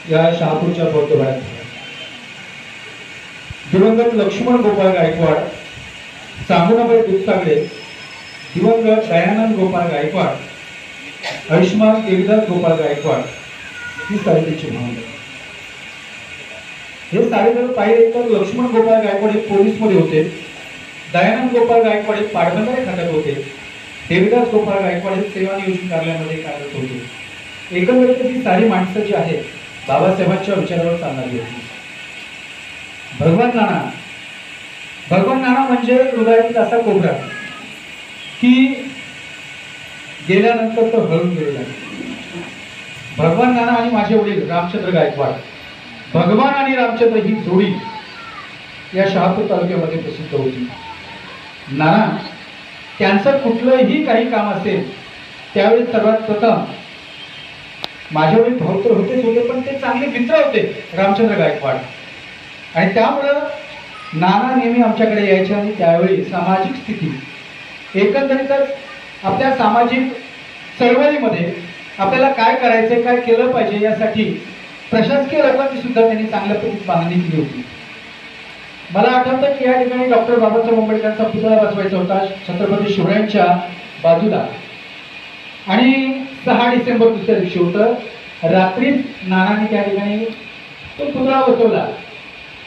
या शहापूरच्या बौद्धवाड्यात दिवंगत लक्ष्मण गोपाळ गायकवाड, चांगुणाबाई दुधसागरे, दिवंगत दयानंद गोपाळ गायकवाड, आयुष्मान देवीदास गोपाळ गायकवाड ही साहित्याची भावना. हे सारे जर पाहिले तर लक्ष्मण गोपाळ गायकवाड हे पोलीस मध्ये होते, दयानंद गोपाळ गायकवाड हे पाटबंधारे खात्यात होते, देवीदास गोपाळ गायकवाड हे सेवा नियोजन कार्यालयामध्ये कार्यरत होते. एकंदरीत ही सारी माणसं जी आहेत बाबासाहेबांच्या विचारावर चालणारी होती. भगवान नाना म्हणजे हृदयातील असा कोबरा की गेल्यानंतर तो हळून गेलेला. भगवान नाना आणि माझे वडील रामचंद्र गायकवाड, भगवान आणि रामचंद्र ही जोडी या शहापूर तालुक्यामध्ये प्रसिद्ध होती. नाना त्यांचं कुठलंही काही काम असेल त्यावेळी सर्वात प्रथम माझे वडील भाऊ तर होतेच होते, पण ते चांगले मित्र होते रामचंद्र गायकवाड. आणि त्यामुळं नाना नेहमी आमच्याकडे यायचे आणि त्यावेळी सामाजिक स्थिती एकंदरीतच आपल्या सामाजिक चळवळीमध्ये आपल्याला काय करायचं, काय केलं पाहिजे यासाठी प्रशासकीय लोकांची सुद्धा त्यांनी चांगल्या पद्धतीने बांधणी केली होती. मला आठवतं की या ठिकाणी डॉक्टर बाबासाहेब आंबेडकरांचा पुतळा बसवायचा होता छत्रपती शिवरायांच्या बाजूला आणि 6 डिसेंबर दुसऱ्या दिवशी होतं. रात्रीच नानाने त्या ठिकाणी तो पुतळा बसवला.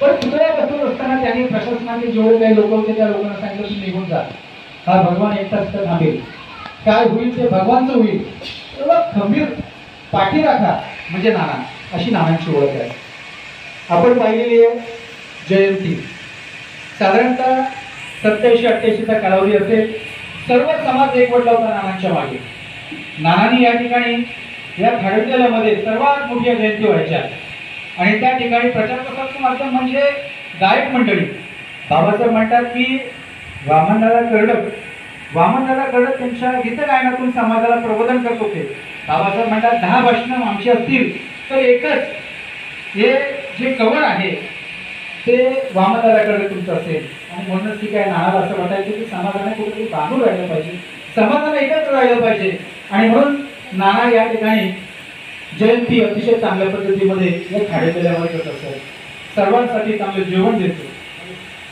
पण पुतळा बसवत असताना त्यांनी प्रशासनाने जेवढे काही लोक होते त्या लोकांना सांगितलं तुम्ही निघून जा, हा भगवान एकटाच तर थांबेल, काय होईल ते भगवानचं होईल, तेव्हा खंबीर पाठी राखा म्हणजे नाना, अशी नानांची ओळख आहे. आपण पाहिलेली आहे जयंती साधारणतः 87-88चा कालावधी असेल. सर्व समाज एकवटला होता नानांच्या मागे. नानांनी या ठिकाणी या खाडीतल्यामध्ये सर्वात मोठ्या जयंती व्हायच्या आणि त्या ठिकाणी प्रचार प्रसारचं माध्यम म्हणजे गायक मंडळी. बाबासाहेब म्हणतात की वामनदादा कर्डक त्यांच्या गीत गायनातून समाजाला प्रबोधन करत होते. बाबासाहेब म्हणतात 10 भाषणं आमची असतील तर एकच हे जे कवर आहे ते वामनदादा कर्डक तुमचं असेल. आणि म्हणूनच ती काय नानाला असं वाटायचं की समाजाने कुठेतरी बांधून राहिलं पाहिजे, समाजाला एकत्र राहिलं पाहिजे. आणि म्हणून नाना या ठिकाणी जयंती अतिशय चांगल्या पद्धतीमध्ये या खाडीतल्यामध्ये करत असतात. सर्वांसाठी चांगलं जेवण देतो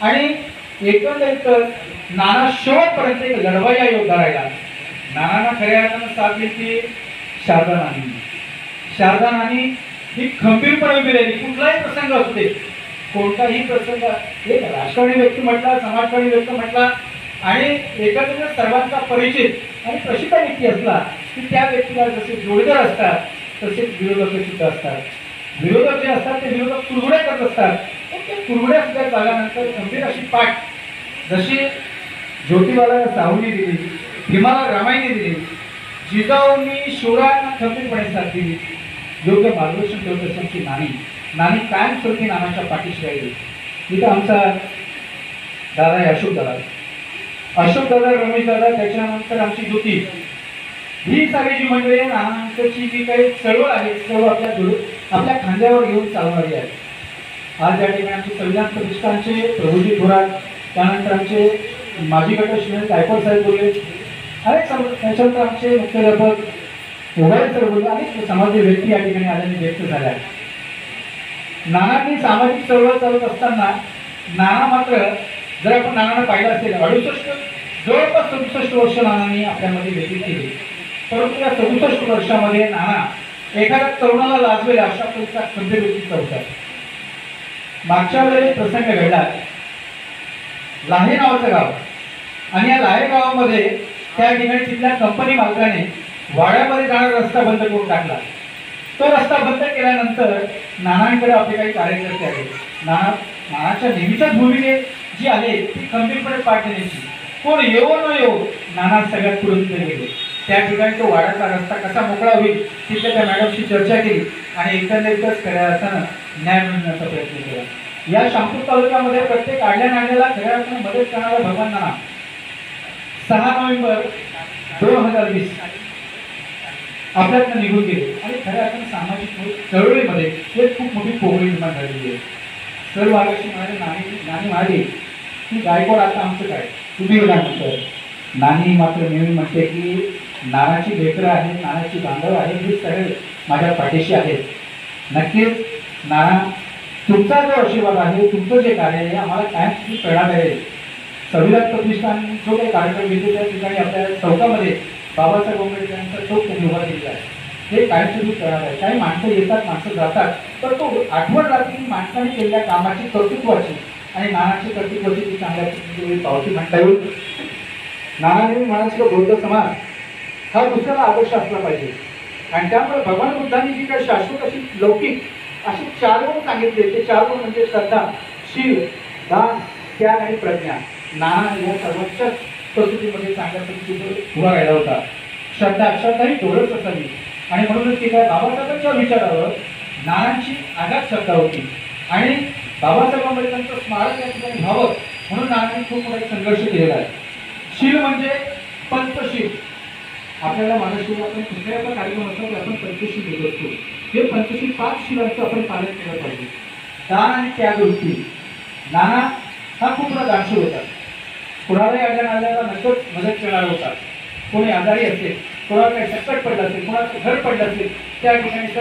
आणि एकंदरीत नाना शेवटपर्यंत एक लढवय्या योद्धा राहिला. नानांना खऱ्या अर्थानं साथ दिली की शारदा नानी ही खंबीरपणे उभी राहिली. कुठलाही प्रसंग असते, कोणताही प्रसंग, एक राजकारणी व्यक्ती म्हटला, समाजकारणी व्यक्ती म्हटला आणि एकत्र सर्वांचा परिचित आणि प्रसिद्ध व्यक्ती असला की त्या व्यक्तीला जसे जोडीदार असतात तसेच विरोधक सुद्धा असतात. विरोधक जे असतात ते विरोधक कुरघुड्या करत असतात, पण ते कुरघुड्या सुद्धा झाल्यानंतर गंभीर अशी पाठ जशी ज्योतिबाला सावली दिली, भीमाला रामायणी दिली, जिजाऊंनी शिवरायांना खंबीरपणे साथ दिली, योग्य मार्गदर्शन करत असताना नानी कायमस्वरूपी नानाच्या पाठीशी राहिली. इथं आमचा दादा आहे अशोक दादा, रमेश दादा, त्याच्यानंतर आमची ज्योती, ही सगळी जी मंडळी आहे नानांची जी काही चळवळ आहे सर्व आपल्या खांद्यावर घेऊन चालणारी आहे. आज या ठिकाणी आमचे संविधान प्रतिष्ठानचे प्रभूजी थोरात, त्यानंतर आमचे माजी गट श्री गायकवाड साहेब बोलले, अनेक त्याच्यानंतर आमचे मुख्याध्यापक उभाळे सर बोलले, अनेक समाजीय व्यक्ती या ठिकाणी आल्याने व्यक्त झाल्या. नानांनी सामाजिक चळवळ चालत असताना नाना मात्र जर आपण नानांना पाहिलं असेल 68 जवळपास 67 वर्ष नानांनी आपल्यामध्ये व्यतीत केली. परंतु या 67 वर्षामध्ये नाना एखाद्या तरुणाला लाजवेल अशा प्रकारचा खंबीर व्यक्तीचा होता. मागच्या वेळेस प्रसंग घडला लाहे नावाचं गाव आणि या लाहे गावामध्ये त्या ठिकाणी तिथल्या कंपनी मालकाने वाड्यामध्ये जाणारा रस्ता बंद करून टाकला. तो रस्ता बंद केल्यानंतर नानांकडे आपले काही कार्यकर्ते आले. नानाच्या नेहमीच्याच भूमिके जी आहे ती खंबीरपणे पाठ देण्याची, कोण येवो न येवो नाना सगळ्यात पुढे गेले. त्या ठिकाणी तो वाड्याचा रस्ता कसा मोकळा होईल तिथे त्या मॅडमशी चर्चा केली आणि एकंदरीतच खऱ्या अर्थानं न्याय मिळवण्याचा प्रयत्न केला. या शहापूर तालुक्यामध्ये प्रत्येक आडल्या नाण्याला खऱ्या अर्थानं मदत करणारा भगवान नाना 6 नोव्हेंबर 2020 आपल्यातनं निघून गेले आणि खऱ्या अर्थानं सामाजिक चळवळीमध्ये एक खूप मोठी पोकळी निर्माण झालेली आहे. सर्व आगाशी म्हणाले नानी म्हणाली की गायकवाड आता आमचं काय, तुम्ही नंतर. नानी मात्र नेहमी म्हणते की नानाची लेकरं आहेत, नानाची बांधव आहेत, हे सगळे माझ्या पाठीशी आहेत. नक्कीच नाना, तुमचा जो आशीर्वाद आहे, तुमचं जे कार्य आहे आम्हाला कायम खूप प्रेरणा आहे. संविधान प्रतिष्ठान जो काही कार्यक्रम घेतो त्या ठिकाणी आपल्या चौकामध्ये बाबासाहेब आंबेडकर यांचा चौक त्यांनी उभा केलेला आहे. हे कायमस्वरूपी प्रेरणा आहे. काही माणसं येतात, माणसं जातात, पण तो आठवण राहते की माणसाने केलेल्या कामाची, कर्तृत्वाची आणि नानाची कर्तृत्वाची ती चांगल्या पद्धतीने पावती म्हणता येईल. नानाने म्हणायचं बौद्ध समाज हा दुसऱ्याला आदर्श असला पाहिजे आणि त्यामुळे भगवान बुद्धांनी जी काही शाश्वत अशी लौकिक असे 4 गुण सांगितले, ते 4 गुण म्हणजे श्रद्धा, शील, दान, त्याग आणि प्रज्ञा. नाना या सर्वोच्च प्रकृतीमध्ये चांगल्या पद्धतीने उभा राहिला होता. श्रद्धा ही डोळस असावी आणि म्हणूनच ती काय बाबासाहेबांच्या विचारावर नानांची आगाध श्रद्धा होती आणि बाबासाहेब आंबेडकरांचं स्मारक या ठिकाणी व्हावं म्हणून नानांनी खूप मोठा संघर्ष केलेला आहे. शील म्हणजे पंचशील. आपल्याला मानसिक आपण कुठल्याही आपला कार्यक्रम असतो की आपण पंचशील देत असतो. हे पंचशील 5 शीलांचं आपण पालन केलं पाहिजे. दान आणि त्याग वृत्ती. नाना हा खूप मोठा दानशूर होता. कुणालाही अडचण आल्याला नक्कीच मदत करणार होता. कोणी आजारी असेल, कोणाला काही संकट पडलं असेल, कोणाचं घर पडलं असेल, त्या ठिकाणी